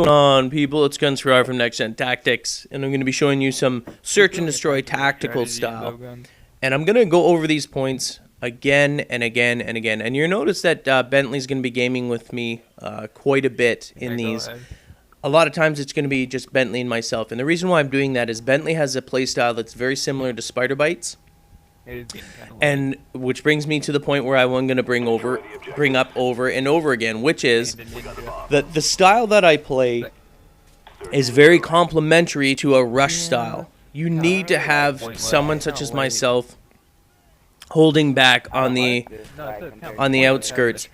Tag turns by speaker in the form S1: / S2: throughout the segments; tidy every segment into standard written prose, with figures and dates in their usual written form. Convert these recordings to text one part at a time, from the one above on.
S1: What's going on, people? It's Gunsurvivor from NextGenTactics, and I'm going to be showing you some search and destroy tactical style. And I'm going to go over these points again and again and again. And you'll notice that Bentley's going to be gaming with me quite a bit in these. A lot of times it's going to be just Bentley and myself. And the reason why I'm doing that is Bentley has a playstyle that's very similar to Spider Bites. And which brings me to the point where I'm going to bring up over and over again, which is that the style that I play is very complementary to a rush style. You need to have someone such as myself holding back on the outskirts,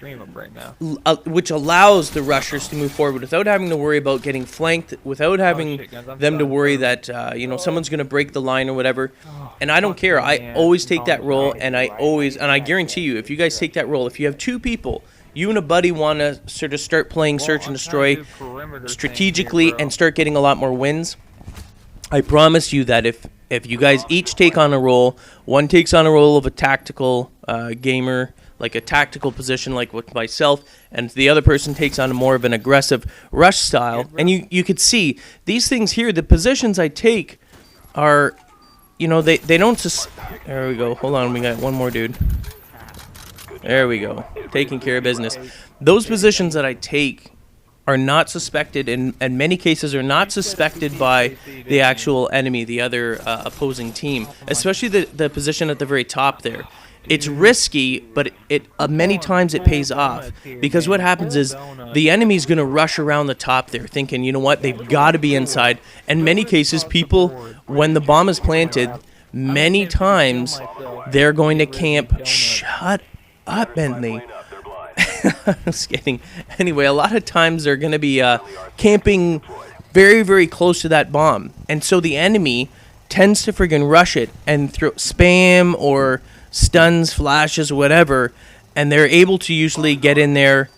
S1: which allows the rushers to move forward without having to worry about getting flanked, without having them to worry that someone's going to break the line or whatever. And I don't care. I always take that role, and I guarantee you, if you guys take that role, if you have two people, you and a buddy want to sort of start playing search and destroy strategically and start getting a lot more wins, I promise you that if you guys each take on a role, one takes on a role of a tactical gamer, like a tactical position like with myself, and the other person takes on more of an aggressive rush style, and you could see these things here, the positions I take are, they don't just, there we go, hold on, we got one more dude. There we go, taking care of business. Those positions that I take are not suspected, in many cases are not suspected by the actual enemy, the other opposing team, especially the position at the very top there. It's risky, but many times it pays off, because what happens is the enemy's going to rush around the top there thinking, you know what, they've got to be inside. In many cases, people, when the bomb is planted, many times they're going to camp. Shut up, Bentley. Just kidding. Anyway, a lot of times they're going to be camping very, very close to that bomb. And so the enemy tends to friggin' rush it and throw spam or stuns, flashes, whatever. And they're able to usually get in there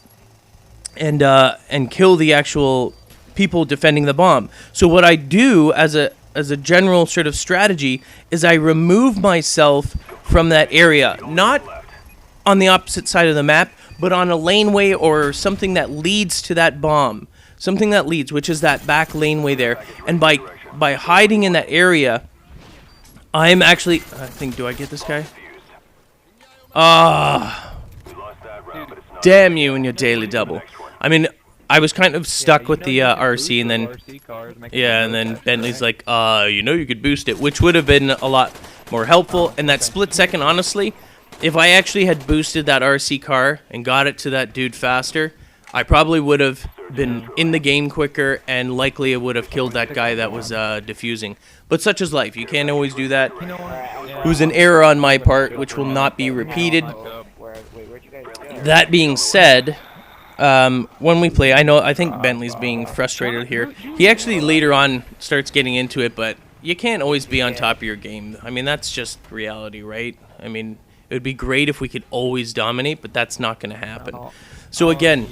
S1: and kill the actual people defending the bomb. So what I do as a general sort of strategy is I remove myself from that area. Not on the opposite side of the map, but on a laneway or something that leads to that bomb. Something that leads, which is that back laneway there. And by hiding in that area, I'm actually... I think, do I get this guy? Damn you and your daily double. I mean, I was kind of stuck with the RC, and then... Yeah, and then Bentley's like, you could boost it, which would have been a lot more helpful. And that split second, honestly... If I actually had boosted that RC car and got it to that dude faster, I probably would have been in the game quicker, and likely it would have killed that guy that was defusing. But such is life. You can't always do that. It was an error on my part, which will not be repeated. That being said, when we play, I think Bentley's being frustrated here. He actually later on starts getting into it, but you can't always be on top of your game. I mean, that's just reality, right? I mean... It would be great if we could always dominate, but that's not going to happen. So again,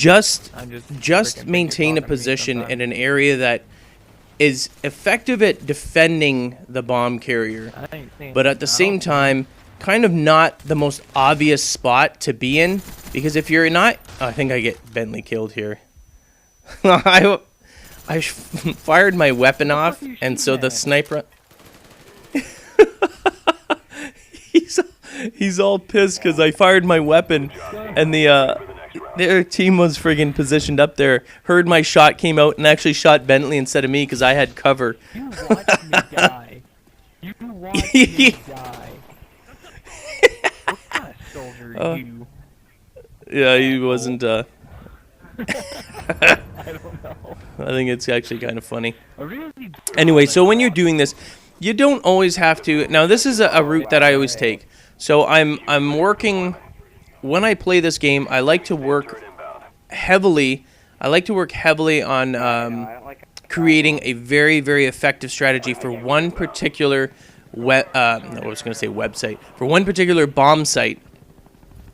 S1: just maintain a position in an area that is effective at defending the bomb carrier, but at the same time, kind of not the most obvious spot to be in, because if you're not... I think I get Bentley killed here. I fired my weapon off, and so the sniper... He's all pissed because I fired my weapon, and their team was friggin' positioned up there. Heard my shot, came out, and actually shot Bentley instead of me because I had cover.
S2: You watched me die. You watched me die. What kind of soldier are you?
S1: Yeah, he wasn't.
S2: I don't know.
S1: I think it's actually kind of funny. Anyway, so when you're doing this, you don't always have to. Now, this is a route that I always take. So I'm working, when I play this game, I like to work heavily. On creating a very, very effective strategy for one particular website, for one particular bomb site.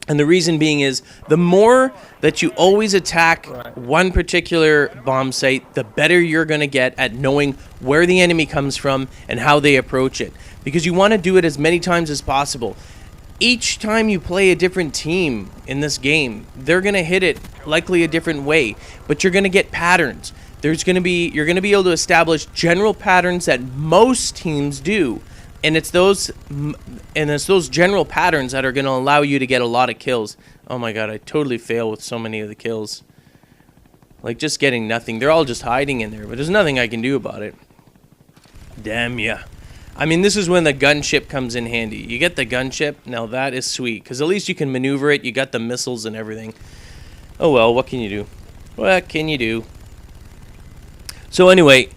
S1: And the reason being is, the more that you always attack one particular bomb site, the better you're going to get at knowing where the enemy comes from and how they approach it. Because you want to do it as many times as possible. each time you play a different team in this game, they're going to hit it likely a different way, but you're going to get patterns. You're going to be able to establish general patterns that most teams do, and it's those general patterns that are going to allow you to get a lot of kills. Oh my god, I totally fail with so many of the kills. Like, just getting nothing. They're all just hiding in there, but there's nothing I can do about it. Damn ya. I mean, this is when the gunship comes in handy. You get the gunship, now that is sweet, because at least you can maneuver it. You got the missiles and everything. Oh well, what can you do? What can you do? So anyway,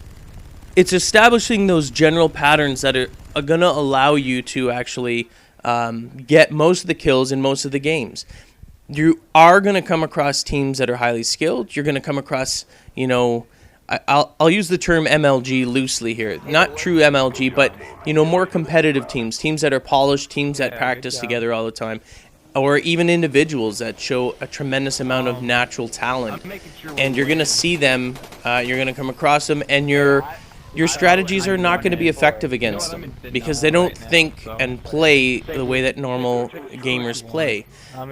S1: it's establishing those general patterns that are going to allow you to actually get most of the kills in most of the games. You are going to come across teams that are highly skilled. You're going to come across, you know, I'll use the term MLG loosely here. Not true MLG, but, you know, more competitive teams. Teams that are polished, teams that practice together all the time. Or even individuals that show a tremendous amount of natural talent. And you're going to see them, you're going to come across them, and your strategies are not going to be effective against them. Because they don't think and play the way that normal gamers play.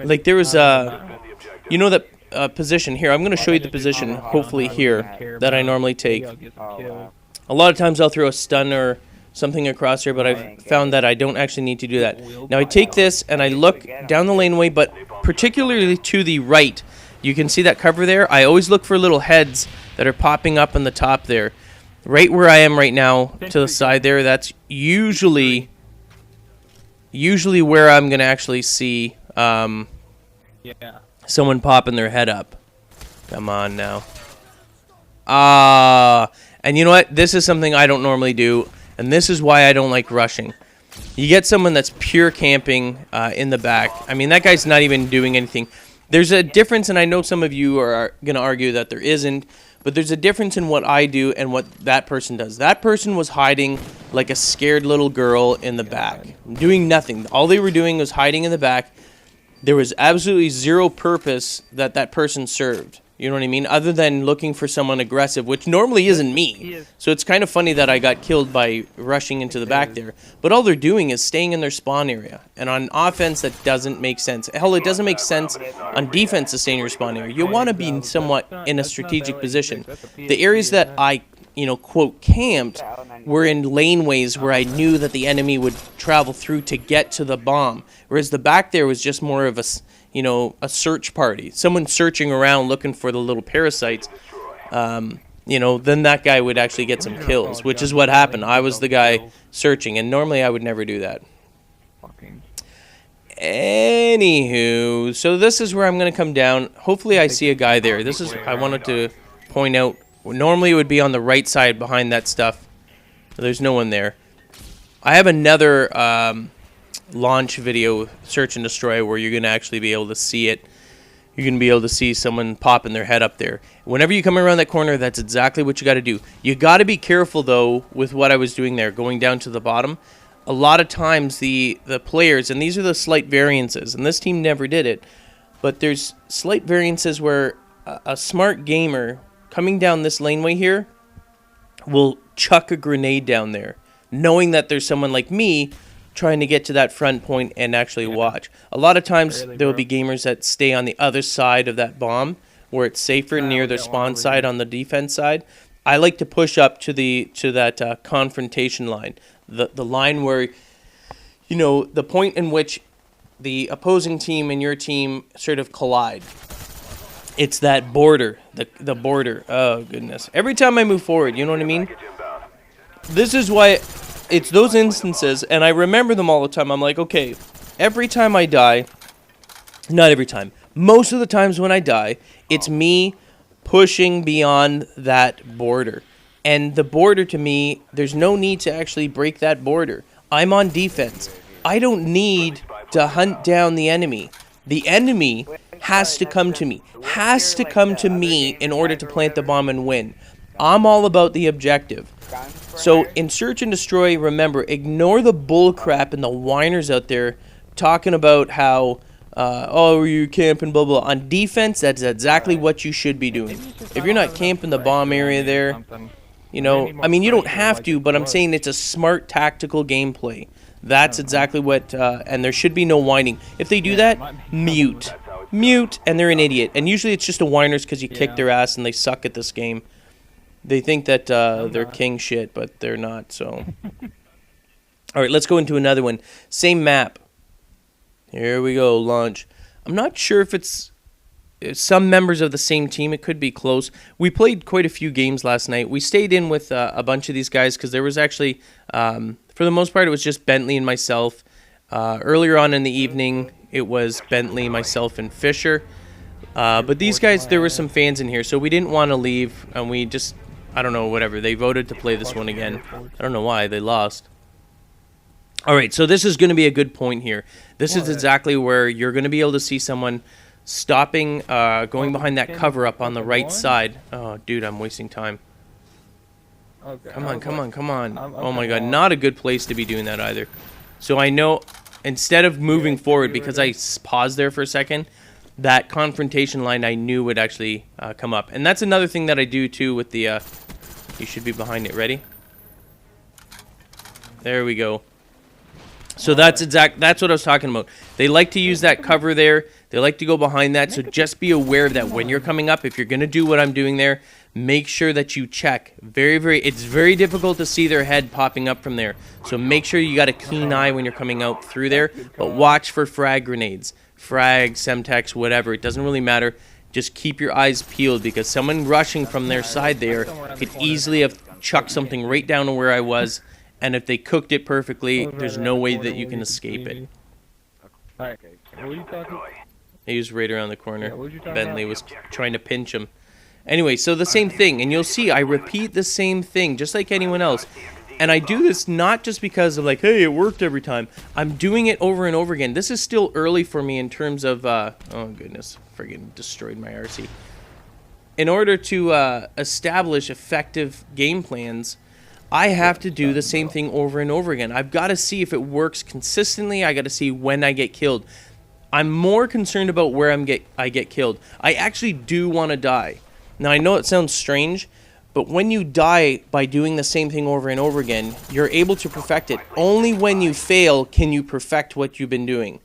S1: Like, there was you know that position here. I'm going to show you the position, hopefully here, that I normally take. A lot of times I'll throw a stun or something across here, but I've found that I don't actually need to do that. Now I take this and I look down the laneway, but particularly to the right. You can see that cover there. I always look for little heads that are popping up on the top there. Right where I am right now, to the side there, that's usually where I'm going to actually see someone popping their head up. Come on now. And you know what? This is something I don't normally do, and this is why I don't like rushing. You get someone that's pure camping in the back. I mean, that guy's not even doing anything. There's a difference, and I know some of you are going to argue that there isn't, but there's a difference in what I do and what that person does. That person was hiding like a scared little girl in the back, doing nothing. All they were doing was hiding in the back. There was absolutely zero purpose that that person served. You know what I mean? Other than looking for someone aggressive, which normally isn't me. So it's kind of funny that I got killed by rushing into the back there. But all they're doing is staying in their spawn area. And on offense, that doesn't make sense. Hell, it doesn't make sense on defense to stay in your spawn area. You want to be somewhat in a strategic position. The areas that I, you know, quote, camped were in laneways where I knew that the enemy would travel through to get to the bomb. Whereas the back there was just more of a, you know, a search party. Someone searching around looking for the little parasites. You know, then that guy would actually get some kills, which is what happened. I was the guy searching, and normally I would never do that. Anywho, so this is where I'm going to come down. Hopefully I see a guy there. This is, I wanted to point out, normally it would be on the right side behind that stuff. There's no one there. I have another launch video, search and destroy, where you're going to actually be able to see it. You're going to be able to see someone popping their head up there. Whenever you come around that corner, that's exactly what you got to do. You got to be careful, though, with what I was doing there, going down to the bottom. A lot of times the players, and these are the slight variances, and this team never did it, but there's slight variances where a smart gamer coming down this laneway here will chuck a grenade down there, knowing that there's someone like me trying to get to that front point and actually watch. A lot of times there will be gamers that stay on the other side of that bomb where it's safer near their spawn side on the defense side. I like to push up to that confrontation line, the line where, you know, the point in which the opposing team and your team sort of collide. It's that border, the border. Oh goodness! Every time I move forward, you know what I mean? This is why it's those instances, and I remember them all the time. I'm like, okay, every time I die, not every time, most of the times when I die, it's me pushing beyond that border. And the border, to me, there's no need to actually break that border. I'm on defense. I don't need to hunt down the enemy. The enemy has to come to me, in order to plant the bomb and win. I'm all about the objective. So in search and destroy, remember, ignore the bull crap and the whiners out there talking about how, oh, you're camping, blah, blah. On defense, that's exactly what you should be doing. If you're not camping the bomb area there, you know, I mean, you don't have to, but I'm saying it's a smart tactical gameplay. That's exactly what, and there should be no whining. If they do that, mute. Mute, and they're an idiot. And usually it's just a whiners because you kick their ass and they suck at this game. They think that they're king shit, but they're not, so. All right, let's go into another one. Same map. Here we go, launch. I'm not sure if it's some members of the same team. It could be close. We played quite a few games last night. We stayed in with a bunch of these guys because there was actually, for the most part, it was just Bentley and myself. Earlier on in the evening, it was Bentley, myself, and Fisher. But these guys, there were some fans in here, so we didn't want to leave, and we just, I don't know, whatever. They voted to play this one again. I don't know why. They lost. All right, so this is going to be a good point here. This is exactly where you're going to be able to see someone stopping, going behind that cover up on the right side. Oh, dude, I'm wasting time. Come on, come on, come on. Oh, my God, not a good place to be doing that either. So I know, instead of moving forward, because I paused there for a second, that confrontation line I knew would actually come up. And that's another thing that I do, too, with the... you should be behind it. Ready? There we go. So that's what I was talking about. They like to use that cover there. They like to go behind that. So just be aware of that when you're coming up. If you're going to do what I'm doing there, make sure that you check. It's very difficult to see their head popping up from there. So make sure you got a keen eye when you're coming out through there. But watch for frag grenades. Frag, Semtex, whatever. It doesn't really matter. Just keep your eyes peeled because someone rushing from their side there could easily have chucked something right down to where I was. And if they cooked it perfectly, there's no way that you can escape it.
S2: Alright, what are you talking?
S1: He was right around the corner. Bentley was trying to pinch him. Anyway, so the same thing. And you'll see, I repeat the same thing, just like anyone else. And I do this not just because of like, hey, it worked every time. I'm doing it over and over again. This is still early for me in terms of, oh goodness, friggin' destroyed my RC. In order to establish effective game plans, I have to do the same thing over and over again. I've got to see if it works consistently. I got to see when I get killed. I'm more concerned about where I get killed. I actually do want to die. Now, I know it sounds strange, but when you die by doing the same thing over and over again, you're able to perfect it. Only when you fail can you perfect what you've been doing.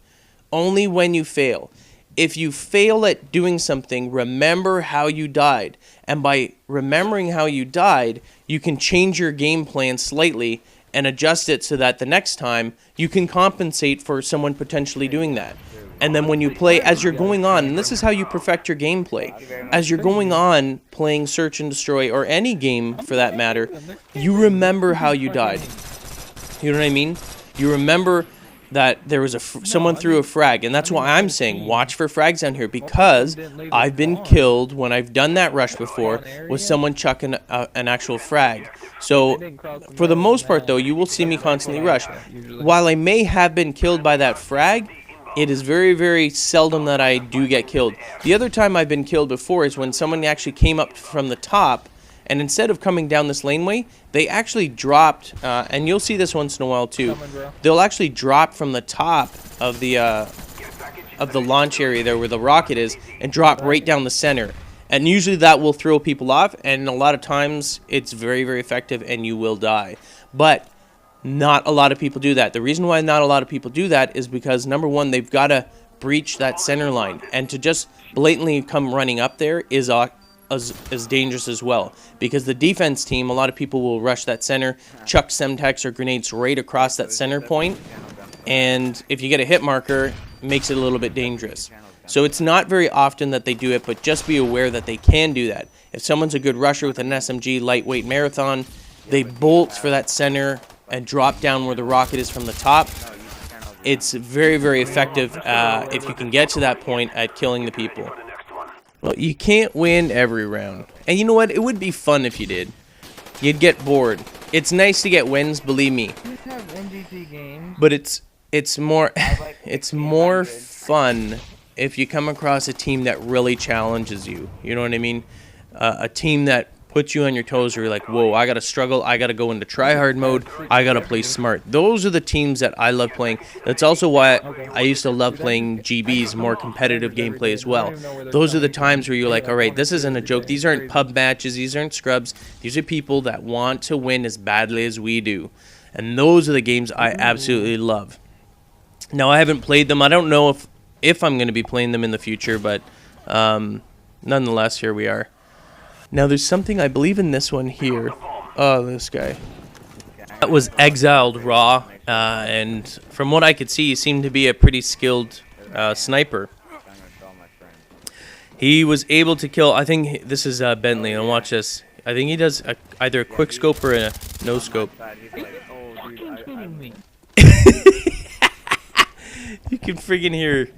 S1: Only when you fail. If you fail at doing something, remember how you died. And by remembering how you died, you can change your game plan slightly and adjust it so that the next time you can compensate for someone potentially doing that. And then when you play, as you're going on, and this is how you perfect your gameplay, as you're going on playing Search and Destroy, or any game for that matter, you remember how you died. You know what I mean? You remember that there was someone threw a frag, and that's why I'm saying watch for frags down here, because I've been killed when I've done that rush before with someone chucking an actual frag. So for the most part though, you will see me constantly rush. While I may have been killed by that frag, it is very, very seldom that I do get killed. The other time I've been killed before is when someone actually came up from the top, and instead of coming down this laneway, they actually dropped, and you'll see this once in a while too. They'll actually drop from the top of the launch area there where the rocket is, and drop right down the center. And usually that will throw people off, and a lot of times it's very, very effective, and you will die. But not a lot of people do that. The reason why not a lot of people do that is because, number one, they've got to breach that center line, and to just blatantly come running up there is as dangerous as well, because the defense team, a lot of people will rush that center, chuck Semtex or grenades right across that center point, and if you get a hit marker, it makes it a little bit dangerous. So it's not very often that they do it, but just be aware that they can do that. If someone's a good rusher with an SMG lightweight marathon, they bolt for that center and drop down where the rocket is from the top. It's very, very effective if you can get to that point at killing the people. Well, you can't win every round. And you know what? It would be fun if you did. You'd get bored. It's nice to get wins, believe me. But it's more fun if you come across a team that really challenges you. You know what I mean? A team that puts you on your toes where you're like, whoa, I gotta struggle, I gotta go into try-hard mode, I gotta play smart. Those are the teams that I love playing. That's also why I used to love playing GB's more competitive gameplay as well. Those are the times where you're like, alright, this isn't a joke, these aren't pub matches, these aren't scrubs, these are people that want to win as badly as we do. And those are the games I absolutely love. Now, I haven't played them. I don't know if I'm going to be playing them in the future, but nonetheless, here we are. Now, there's something I believe in this one here. Oh, this guy. That was Exiled Raw, and from what I could see, he seemed to be a pretty skilled sniper. He was able to kill, I think this is Bentley, and watch this. I think he does either a quick scope or a no scope. You can friggin' hear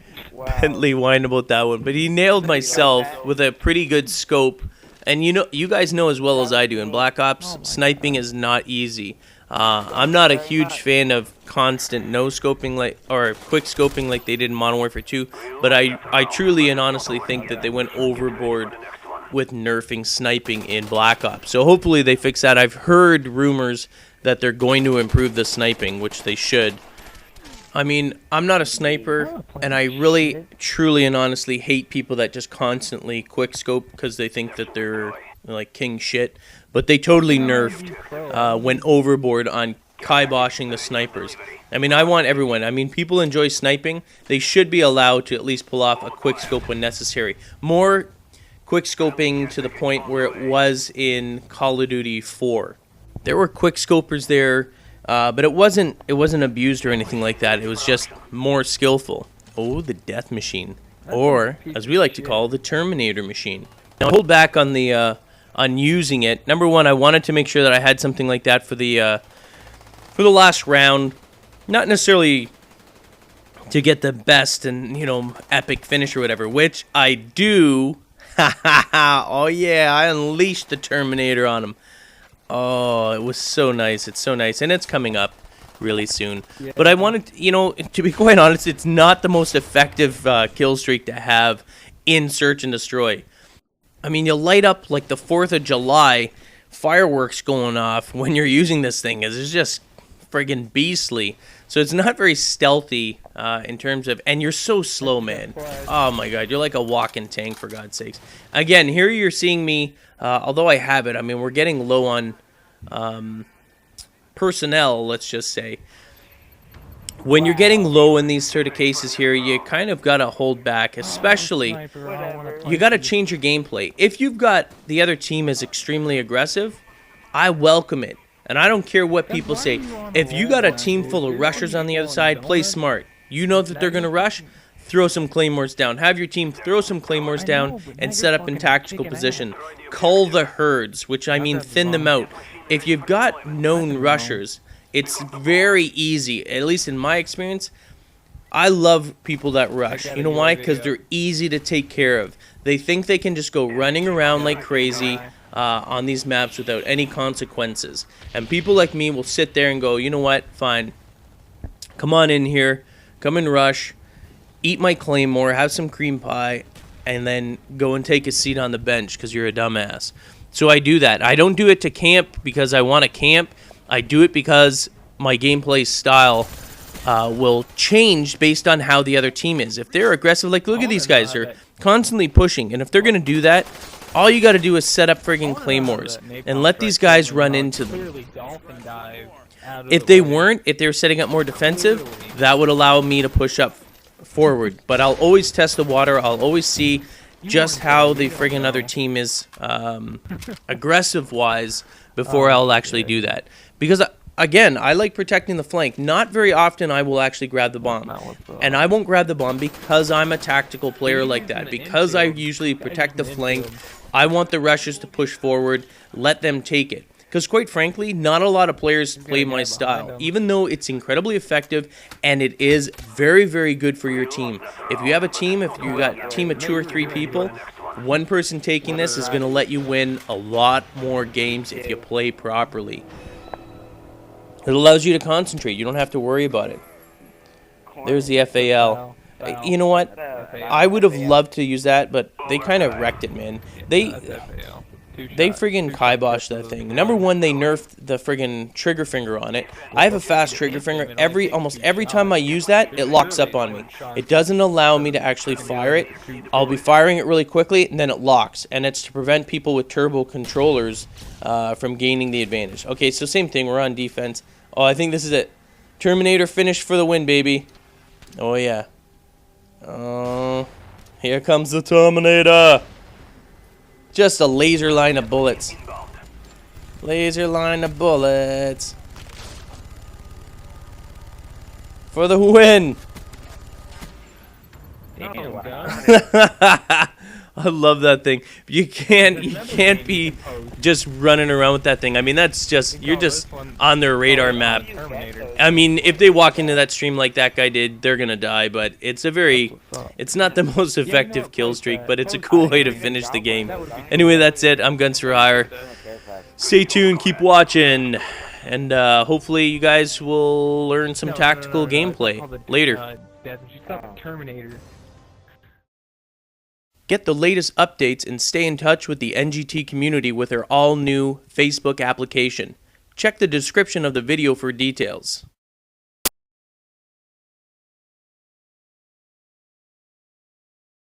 S1: Bentley whine about that one, but he nailed myself with a pretty good scope. And you guys know as well as I do, in Black Ops, sniping is not easy. I'm not a huge fan of constant no-scoping or quick scoping like they did in Modern Warfare 2, but I truly and honestly think that they went overboard with nerfing sniping in Black Ops. So hopefully they fix that. I've heard rumors that they're going to improve the sniping, which they should. I mean, I'm not a sniper, and I really, truly, and honestly hate people that just constantly quick scope because they think that they're like king shit. But they totally nerfed, went overboard on kiboshing the snipers. I mean, I want everyone. I mean, people enjoy sniping. They should be allowed to at least pull off a quick scope when necessary. More quick scoping to the point where it was in Call of Duty 4. There were quick scopers there. But it wasn't abused or anything like that. It was just more skillful. Oh, the death machine, or as we like to call the Terminator machine. Now, hold back on the on using it. Number one, I wanted to make sure that I had something like that for the last round, not necessarily to get the best and epic finish or whatever, which I do. Oh yeah, I unleashed the Terminator on him. Oh, it was so nice. It's so nice. And it's coming up really soon. Yeah. But I wanted, to be quite honest, it's not the most effective kill streak to have in Search and Destroy. I mean, you'll light up like the 4th of July, fireworks going off when you're using this thing. It's just friggin' beastly. So it's not very stealthy in terms of, and you're so slow, man. Oh my God, you're like a walking tank, for God's sakes. Again, here you're seeing me, although I have it, I mean, we're getting low on personnel, let's just say. When you're getting low in these sort of cases here, you kind of got to hold back, especially, you got to change your gameplay. If you've got the other team is extremely aggressive, I welcome it. And I don't care what people say. If you got a team full of rushers on the other side, play smart. You know that they're going to rush, throw some claymores down. Have your team throw some claymores down and set up in tactical position. Cull the herds, which I mean thin them out. If you've got known rushers, it's very easy, at least in my experience. I love people that rush. You know why? Because they're easy to take care of. They think they can just go running around like crazy on these maps without any consequences. And people like me will sit there and go, you know what? Fine. Come on in here. Come and rush. Eat my claymore. Have some cream pie. And then go and take a seat on the bench because you're a dumbass. So I do that. I don't do it to camp because I want to camp. I do it because my gameplay style will change based on how the other team is. If they're aggressive, like look at these guys, they're constantly pushing. And if they're going to do that, all you got to do is set up friggin' claymores and let these guys run into them. If they weren't, if they were setting up more defensive, that would allow me to push up forward. But I'll always test the water. I'll always see just how the friggin' other team is aggressive-wise before I'll actually do that. Because, again, I like protecting the flank. Not very often I will actually grab the bomb. And I won't grab the bomb because I'm a tactical player like that. Because I usually protect the flank, I want the rushers to push forward, let them take it. Because quite frankly, not a lot of players play my style, even though it's incredibly effective and it is very, very good for your team. If you have a team, if you got a team of 2 or 3 people, one person taking this is going to let you win a lot more games if you play properly. It allows you to concentrate. You don't have to worry about it. There's the FAL. You know what? I would have loved to use that, but they kind of wrecked it, man. They friggin' kiboshed that thing. Number one, they nerfed the friggin' trigger finger on it. I have a fast trigger finger. Almost every time I use that, it locks up on me. It doesn't allow me to actually fire it. I'll be firing it really quickly, and then it locks. And it's to prevent people with turbo controllers from gaining the advantage. Okay, so same thing. We're on defense. Oh, I think this is it. Terminator finished for the win, baby. Oh, yeah. Oh, here comes the Terminator. Just a laser line of bullets. Laser line of bullets. For the win.
S2: Damn,
S1: I love that thing. You can't be just running around with that thing. I mean, that's just, you're just on their radar map. I mean, if they walk into that stream like that guy did, they're gonna die. But it's it's not the most effective kill streak, but it's a cool way to finish the game. Anyway, that's it. I'm Guns for Hire. Stay tuned, keep watching, and hopefully you guys will learn some tactical gameplay later.
S2: Terminator.
S1: Get the latest updates and stay in touch with the NGT community with our all-new Facebook application. Check the description of the video for details.